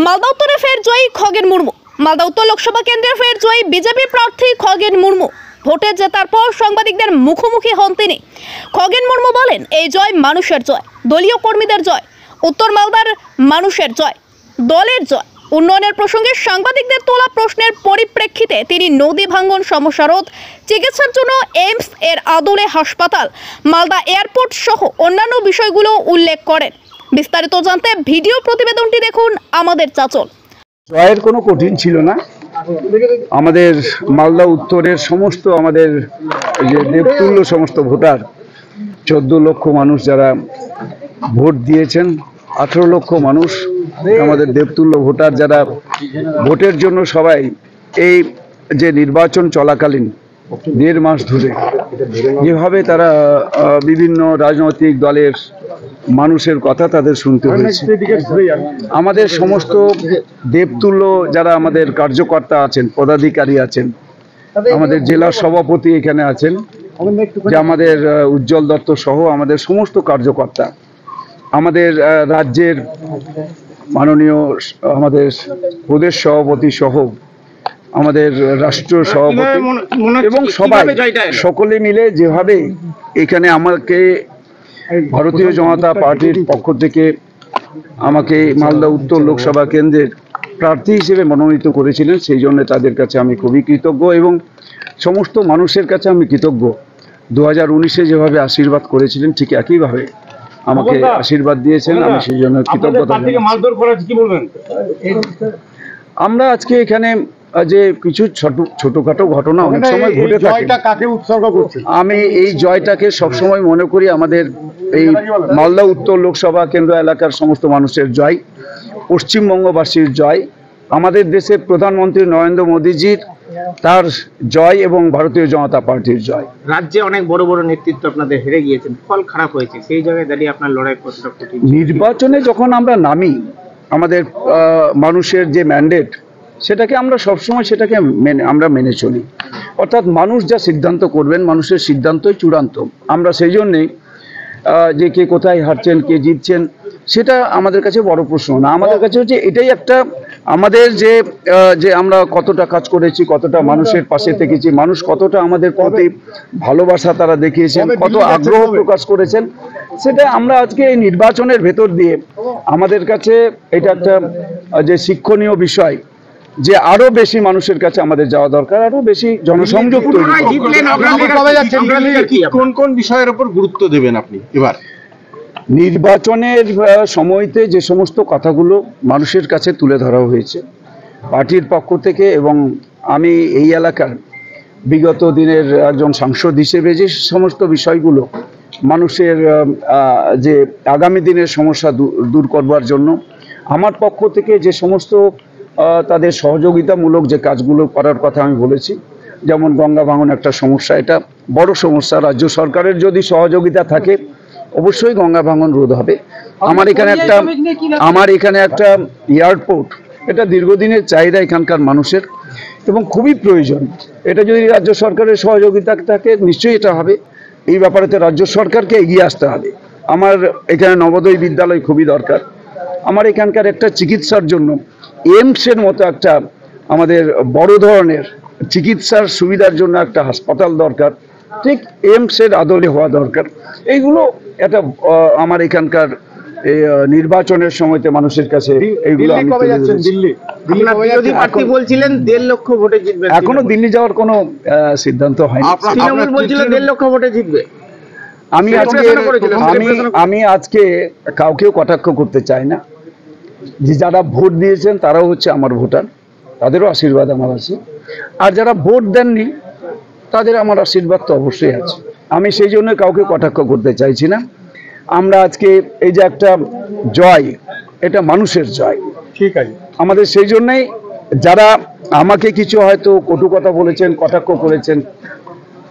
মালদা উত্তরে ফের জয়ী খগেন মুর্মু। মালদা উত্তর লোকসভা কেন্দ্রে ফের জয়ী বিজেপি প্রার্থী খগেন মুর্মু। ভোটে জেতার পর সাংবাদিকদের মুখোমুখি হন তিনি। খগেন মুর্মু বলেন, এই জয় মানুষের জয়, দলীয় কর্মীদের জয়, উত্তর মালদার মানুষের জয়, দলের জয়। উন্নয়নের প্রসঙ্গে সাংবাদিকদের তোলা প্রশ্নের পরিপ্রেক্ষিতে তিনি নদী ভাঙ্গন সমস্যা রোধ, চিকিৎসার জন্য এইমস এর আদলে হাসপাতাল, মালদা এয়ারপোর্ট সহ অন্যান্য বিষয়গুলো উল্লেখ করেন। বিস্তারিত জানতে ভিডিও প্রতিবেদনটি দেখুন আমাদের চাচল। জয়ের কোনো কঠিন ছিল না। আমাদের মালদা উত্তরের সমস্ত আমাদের যে দেবতুল্য সমস্ত ভোটার, 14 লক্ষ মানুষ যারা ভোট দিয়েছেন, 18 লক্ষ মানুষ আমাদের দেবতুল্য ভোটার যারা ভোটের জন্য সবাই এই যে নির্বাচন চলাকালীন 1.5 মাস ধরে যেভাবে তারা বিভিন্ন রাজনৈতিক দলের মানুষের কথা তাদের শুনতে হয়েছে। আমাদের সমস্ত দেবতুল্য যারা আমাদের কার্যকর্তা আছেন, পদাধিকারী আছেন, আমাদের জেলার সভাপতি এখানে আছেন, যে আমাদের উজ্জ্বল দত্ত সহ আমাদের সমস্ত কার্যকর্তা, আমাদের রাজ্যের মাননীয় আমাদের প্রদেশ সভাপতি সহ আমাদের রাষ্ট্র সভাপতি এবং সবাই সকলে মিলে যেভাবে এখানে আমাকে ভারতীয় জনতা পার্টির পক্ষ থেকে আমাকে মালদা উত্তর লোকসভা কেন্দ্রের প্রার্থী হিসেবে মনোনীত করেছিলেন, সেই জন্য তাদের কাছে আমি খুবই কৃতজ্ঞ এবং সমস্ত মানুষের কাছে আমি কৃতজ্ঞ। 2019-এ যেভাবে আশীর্বাদ করেছিলেন ঠিক একইভাবে আমাকে আশীর্বাদ দিয়েছেন, আমি সেই জন্য কৃতজ্ঞতা। আমরা আজকে এখানে যে কিছু ছোটখাটো ঘটনা অনেক সময় ঘটে থাকে, আমি এই জয়টাকে সবসময় মনে করি আমাদের এই মালদা উত্তর লোকসভা কেন্দ্র এলাকার সমস্ত মানুষের জয়, পশ্চিমবঙ্গবাসীর জয়, আমাদের দেশের প্রধানমন্ত্রী নরেন্দ্র মোদীজির তার জয় এবং ভারতীয় জনতা পার্টির জয়। রাজ্যে অনেক বড় বড় নেতৃত্ব আপনাদের হেরে গিয়েছেন, ফল খারাপ হয়েছে, সেই জায়গায় দাঁড়িয়ে আপনার লড়াই কতটা কঠিন? নির্বাচনে যখন আমরা নামি, আমাদের মানুষের যে ম্যান্ডেট সেটাকে আমরা সবসময় সেটাকে আমরা মেনে চলি, অর্থাৎ মানুষ যা সিদ্ধান্ত করবেন, মানুষের সিদ্ধান্তই চূড়ান্ত। আমরা সেই জন্যেই যে কে কোথায় হারছেন, কে জিতছেন, সেটা আমাদের কাছে বড় প্রশ্ন না। আমাদের কাছে হচ্ছে এটাই একটা আমাদের যে আমরা কতটা কাজ করেছি, কতটা মানুষের পাশে থেকেছি, মানুষ কতটা আমাদের প্রতি ভালোবাসা তারা দেখিয়েছেন, কত আগ্রহ প্রকাশ করেছেন, সেটা আমরা আজকে এই নির্বাচনের ভেতর দিয়ে আমাদের কাছে এটা একটা যে শিক্ষণীয় বিষয়, যে আরো বেশি মানুষের কাছে আমাদের যাওয়া দরকার, আরো বেশি জনসংযোগ তৈরি। কোন কোন বিষয়ের উপর গুরুত্ব দেবেন আপনি এবার? নির্বাচনের সময়তে যে সমস্ত কথাগুলো মানুষের কাছে তুলে ধরা হয়েছে পার্টির পক্ষ থেকে, এবং আমি এই এলাকার বিগত দিনের একজন সাংসদ হিসেবে যে সমস্ত বিষয়গুলো মানুষের যে আগামী দিনের সমস্যা দূর করবার জন্য আমার পক্ষ থেকে যে সমস্ত তাদের সহযোগিতামূলক যে কাজগুলো করার কথা আমি বলেছি, যেমন গঙ্গা ভাঙন একটা সমস্যা, এটা বড় সমস্যা, রাজ্য সরকারের যদি সহযোগিতা থাকে অবশ্যই গঙ্গা ভাঙন রোধ হবে। আমার এখানে একটা এয়ারপোর্ট, এটা দীর্ঘদিনের চাহিদা এখানকার মানুষের এবং খুবই প্রয়োজন। এটা যদি রাজ্য সরকারের সহযোগিতা থাকে নিশ্চয়ই এটা হবে। এই ব্যাপারেতে রাজ্য সরকারকে এগিয়ে আসতে হবে। আমার এখানে নবোদয় বিদ্যালয় খুবই দরকার। আমার এখানকার একটা চিকিৎসার জন্য এইমসের মতো একটা আমাদের বড় ধরনের চিকিৎসার সুবিধার জন্য একটা হাসপাতাল দরকার, ঠিক এইমসের আদলে হওয়া দরকার। এইগুলো একটা আমার এখানকার নির্বাচনের সময়তে মানুষের কাছে এইগুলো বলছিলেন 1.5 লক্ষ ভোটে জিতবে, এখনো দিল্লি যাওয়ার কোনো সিদ্ধান্ত হয়নি। তৃণমূল বলছিল 1.5 লক্ষ ভোটে জিতবে। আমি আজকে কাউকেও কটাক্ষ করতে চাই না, যে যারা ভোট দিয়েছেন তারাও হচ্ছে আমার ভোটার, তাদেরও আশীর্বাদ আমার আছে, আর যারা ভোট দেননি তাদের আমার আশীর্বাদ তো অবশ্যই আছে। আমি সেই জন্য কাউকে কটাক্ষ করতে চাইছি না। আমরা আজকে এই যে একটা জয়, এটা মানুষের জয়, ঠিক আছে। আমাদের সেই জন্যই যারা আমাকে কিছু হয়তো কটু কথা বলেছেন, কটাক্ষ করেছেন,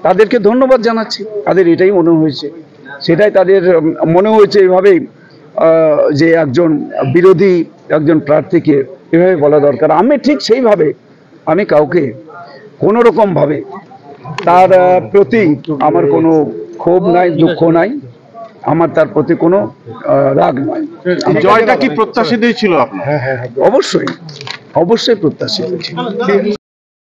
তাদেরকে ধন্যবাদ জানাচ্ছি। তাদের এটাই মনে হয়েছে, সেটাই তাদের মনে হয়েছে এইভাবেই যে একজন বিরোধী একজন প্রার্থীকে এভাবে বলা দরকার। আমি ঠিক সেইভাবে আমি কাউকে কোনো রকমভাবে তার প্রতি আমার কোনো ক্ষোভ নাই, দুঃখ নাই। আমার তার প্রতি কোনো রাগ নয়। জয়টা কি প্রত্যাশিতই ছিল আপনার? অবশ্যই অবশ্যই প্রত্যাশিত ছিল।